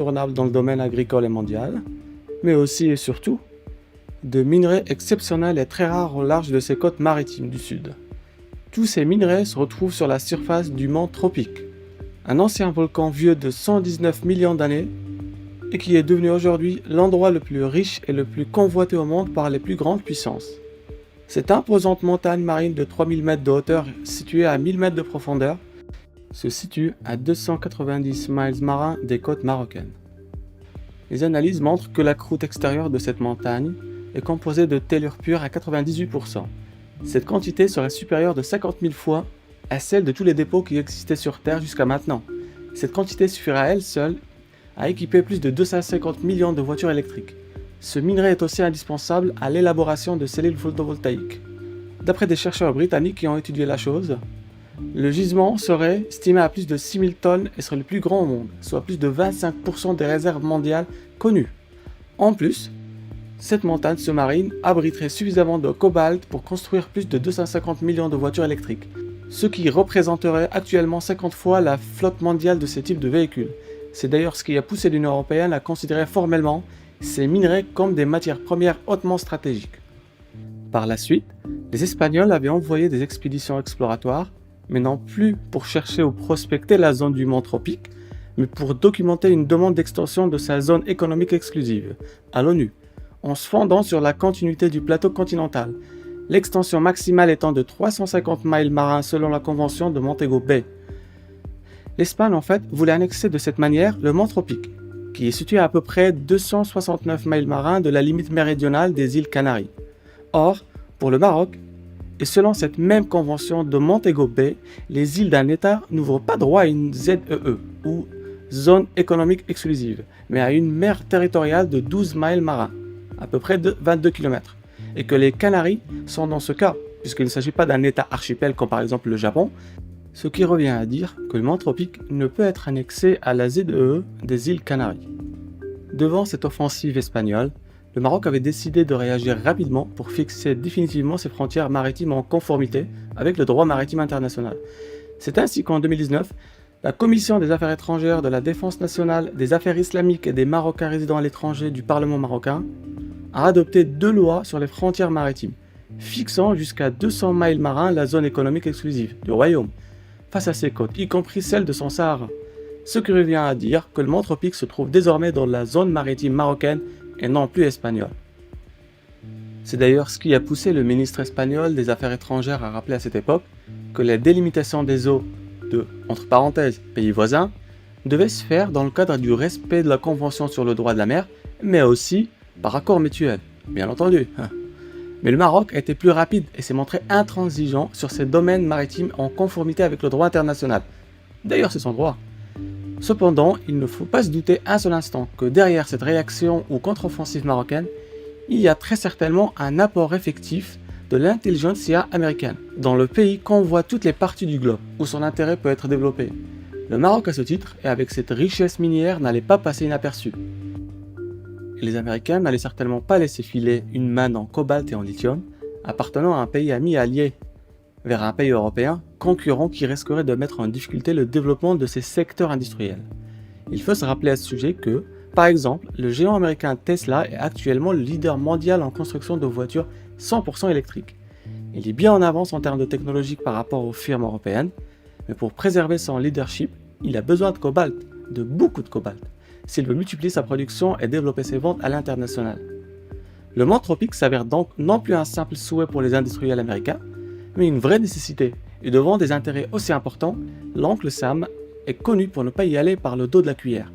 incontournables dans le domaine agricole et mondial, mais aussi et surtout de minerais exceptionnels et très rares au large de ses côtes maritimes du sud. Tous ces minerais se retrouvent sur la surface du mont Tropique, un ancien volcan vieux de 119 millions d'années et qui est devenu aujourd'hui l'endroit le plus riche et le plus convoité au monde par les plus grandes puissances. Cette imposante montagne marine de 3000 mètres de hauteur située à 1000 mètres de profondeur se situe à 290 miles marins des côtes marocaines. Les analyses montrent que la croûte extérieure de cette montagne est composée de tellure pure à 98%. Cette quantité serait supérieure de 50 000 fois à celle de tous les dépôts qui existaient sur Terre jusqu'à maintenant. Cette quantité suffirait à elle seule à équiper plus de 250 millions de voitures électriques. Ce minerai est aussi indispensable à l'élaboration de cellules photovoltaïques. D'après des chercheurs britanniques qui ont étudié la chose, le gisement serait estimé à plus de 6000 tonnes et serait le plus grand au monde, soit plus de 25% des réserves mondiales connues. En plus, cette montagne sous-marine abriterait suffisamment de cobalt pour construire plus de 250 millions de voitures électriques, ce qui représenterait actuellement 50 fois la flotte mondiale de ce type de véhicules. C'est d'ailleurs ce qui a poussé l'Union européenne à considérer formellement ces minerais comme des matières premières hautement stratégiques. Par la suite, les Espagnols avaient envoyé des expéditions exploratoires, mais non plus pour chercher ou prospecter la zone du mont Tropique, mais pour documenter une demande d'extension de sa zone économique exclusive, à l'ONU, en se fondant sur la continuité du plateau continental, l'extension maximale étant de 350 miles marins selon la convention de Montego Bay. L'Espagne en fait voulait annexer de cette manière le mont Tropique, qui est situé à peu près 269 miles marins de la limite méridionale des îles Canaries. Or, pour le Maroc, et selon cette même convention de Montego Bay, les îles d'un État n'ouvrent pas droit à une ZEE, ou zone économique exclusive, mais à une mer territoriale de 12 miles marins, à peu près de 22 km, et que les Canaries sont dans ce cas, puisqu'il ne s'agit pas d'un État archipel comme par exemple le Japon, ce qui revient à dire que le mont Tropique ne peut être annexé à la ZEE des îles Canaries. Devant cette offensive espagnole, le Maroc avait décidé de réagir rapidement pour fixer définitivement ses frontières maritimes en conformité avec le droit maritime international. C'est ainsi qu'en 2019, la Commission des Affaires étrangères, de la Défense nationale, des Affaires islamiques et des Marocains résidant à l'étranger du Parlement marocain a adopté 2 lois sur les frontières maritimes, fixant jusqu'à 200 miles marins la zone économique exclusive du Royaume, face à ses côtes, y compris celle de son Sahara. Ce qui revient à dire que le mont Tropique se trouve désormais dans la zone maritime marocaine et non plus espagnole. C'est d'ailleurs ce qui a poussé le ministre espagnol des Affaires étrangères à rappeler à cette époque que la délimitation des eaux de, entre parenthèses, pays voisins, devait se faire dans le cadre du respect de la Convention sur le droit de la mer, mais aussi par accord mutuel, bien entendu. Mais le Maroc a été plus rapide et s'est montré intransigeant sur ces domaines maritimes en conformité avec le droit international. D'ailleurs, c'est son droit. Cependant, il ne faut pas se douter un seul instant que derrière cette réaction ou contre-offensive marocaine, il y a très certainement un apport effectif de l'intelligentsia américaine, dans le pays convoite toutes les parties du globe où son intérêt peut être développé. Le Maroc à ce titre, et avec cette richesse minière, n'allait pas passer inaperçu. Et les Américains n'allaient certainement pas laisser filer une manne en cobalt et en lithium, appartenant à un pays ami allié, vers un pays européen, concurrent qui risquerait de mettre en difficulté le développement de ces secteurs industriels. Il faut se rappeler à ce sujet que, par exemple, le géant américain Tesla est actuellement le leader mondial en construction de voitures 100% électriques. Il est bien en avance en termes de technologie par rapport aux firmes européennes, mais pour préserver son leadership, il a besoin de cobalt, de beaucoup de cobalt, s'il veut multiplier sa production et développer ses ventes à l'international. Le mont Tropique s'avère donc non plus un simple souhait pour les industriels américains, mais une vraie nécessité, et devant des intérêts aussi importants, l'oncle Sam est connu pour ne pas y aller par le dos de la cuillère.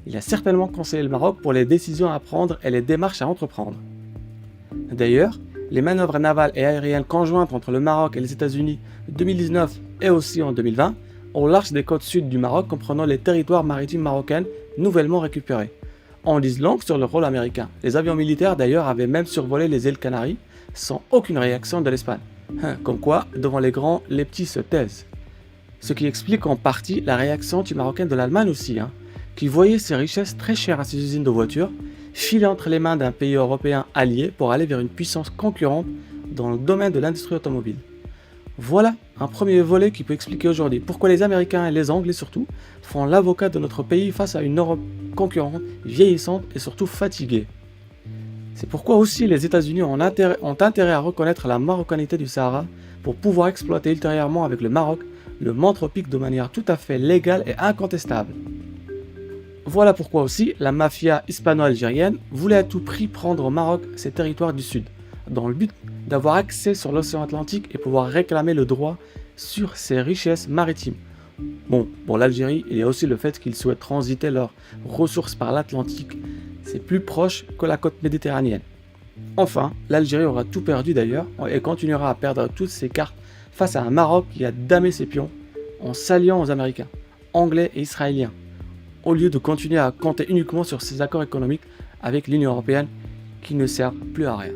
Il a certainement conseillé le Maroc pour les décisions à prendre et les démarches à entreprendre. D'ailleurs, les manœuvres navales et aériennes conjointes entre le Maroc et les États-Unis en 2019 et aussi en 2020 au large des côtes sud du Maroc comprenant les territoires maritimes marocains nouvellement récupérés. On dise long sur le rôle américain. Les avions militaires d'ailleurs avaient même survolé les îles Canaries sans aucune réaction de l'Espagne. Comme quoi, devant les grands, les petits se taisent. Ce qui explique en partie la réaction anti-marocaine de l'Allemagne aussi, qui voyait ses richesses très chères à ses usines de voitures filer entre les mains d'un pays européen allié pour aller vers une puissance concurrente dans le domaine de l'industrie automobile. Voilà Un premier volet qui peut expliquer aujourd'hui pourquoi les Américains et les Anglais surtout font l'avocat de notre pays face à une Europe concurrente, vieillissante et surtout fatiguée. C'est pourquoi aussi les États-Unis ont intérêt à reconnaître la marocanité du Sahara pour pouvoir exploiter ultérieurement avec le Maroc le mont tropique de manière tout à fait légale et incontestable. Voilà pourquoi aussi la mafia hispano-algérienne voulait à tout prix prendre au Maroc ses territoires du sud, dans le but d'avoir accès sur l'océan Atlantique et pouvoir réclamer le droit sur ses richesses maritimes. Bon, pour l'Algérie, il y a aussi le fait qu'ils souhaitent transiter leurs ressources par l'Atlantique. C'est plus proche que la côte méditerranéenne. Enfin, l'Algérie aura tout perdu d'ailleurs et continuera à perdre toutes ses cartes face à un Maroc qui a damé ses pions en s'alliant aux Américains, Anglais et Israéliens, au lieu de continuer à compter uniquement sur ses accords économiques avec l'Union européenne qui ne servent plus à rien.